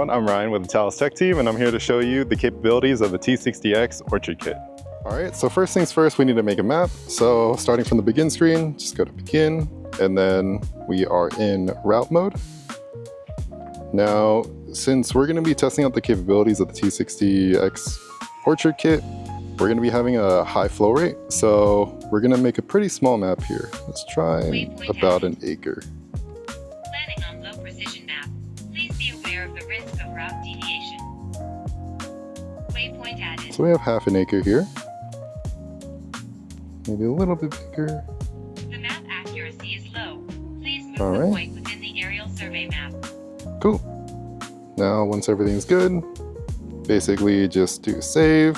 everyone, I'm Ryan with the Talos Tech team, and I'm here to show you the capabilities of the T60X Orchard Kit. All right, so first things first, we need to make a map. So starting from the begin screen, just go to begin, and then we are in route mode. Now, since we're gonna be testing out the capabilities of the T60X Orchard Kit, we're gonna be having a high flow rate. So we're gonna make a pretty small map here. Let's try about an acre. Planning on low precision map. Please be aware of the risk of route deviation. Waypoint added. So we have half an acre here. Maybe a little bit bigger. The map accuracy is low. Please move All the right. point within the aerial survey map. Cool. Now, once everything's good, basically just do save.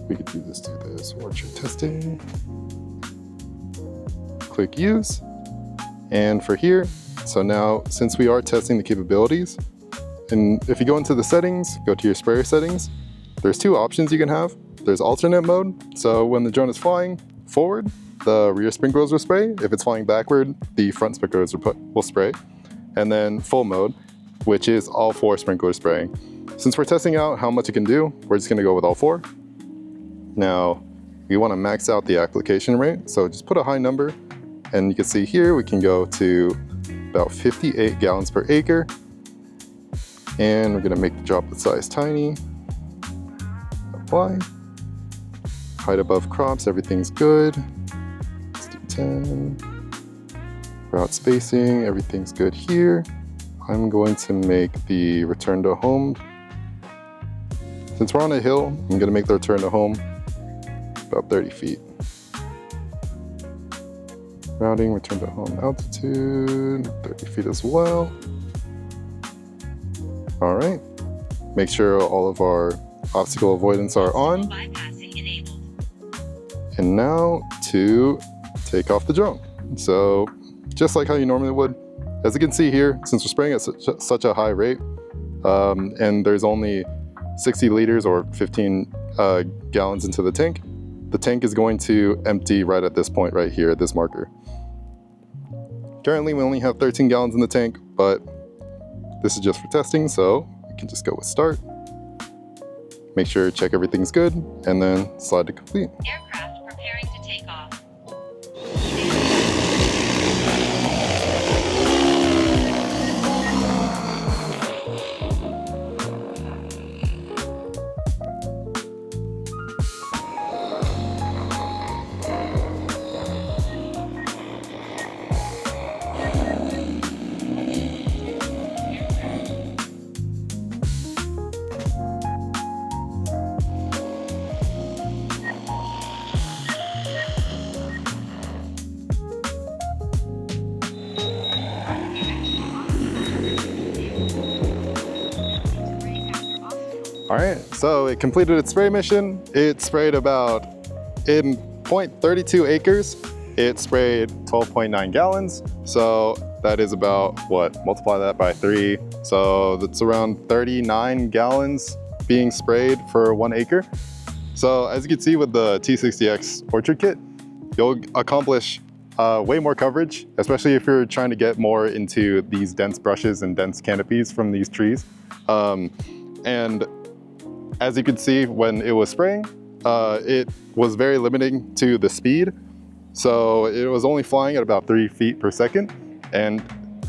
We could do this orchard testing. Click use. And for here, so now since we are testing the capabilities, and if you go into the settings, go to your sprayer settings, there's two options you can have. There's alternate mode. So when the drone is flying forward, the rear sprinklers will spray. If it's flying backward, the front sprinklers will spray. And then full mode, which is all four sprinklers spraying. Since we're testing out how much it can do, we're just gonna go with all four. Now, we wanna max out the application rate. So just put a high number, and you can see here, we can go to about 58 gallons per acre. And we're gonna make the droplet size tiny. Apply. Height above crops, everything's good. Let's do 10. Route spacing, everything's good here. I'm going to make the return to home. Since we're on a hill, I'm gonna make the return to home about 30 feet. Routing, return to home altitude, 30 feet as well. All right, make sure all of our obstacle avoidance are on. Bypassing enabled. And now to take off the drone. So just like how you normally would, as you can see here, since we're spraying at such a high rate, and there's only 60 liters or 15 gallons into the tank is going to empty right at this point right here at this marker. Currently we only have 13 gallons in the tank, but this is just for testing, so we can just go with start. Make sure to check everything's good, and then slide to complete. Aircraft preparing to take off. All right, so it completed its spray mission. It sprayed about, in 0.32 acres, it sprayed 12.9 gallons. So that is about, what, multiply that by 3. So that's around 39 gallons being sprayed for 1 acre. So as you can see with the T60X Orchard Kit, you'll accomplish way more coverage, especially if you're trying to get more into these dense brushes and dense canopies from these trees. And as you can see, when it was spraying, it was very limiting to the speed. So it was only flying at about 3 feet per second. And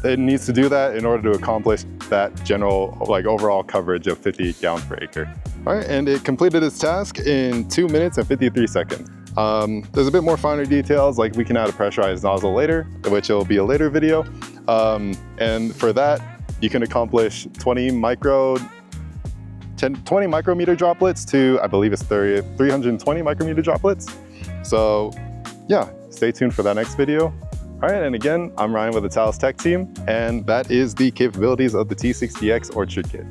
it needs to do that in order to accomplish that general, like, overall coverage of 50 gallons per acre. All right, and it completed its task in 2 minutes and 53 seconds. There's a bit more finer details, like we can add a pressurized nozzle later, which will be a later video. And for that, you can accomplish 20 micrometer droplets to, I believe it's 320 micrometer droplets. So yeah, stay tuned for that next video. All right, and again, I'm Ryan with the Talos Tech team, and that is the capabilities of the T60X Orchard Kit.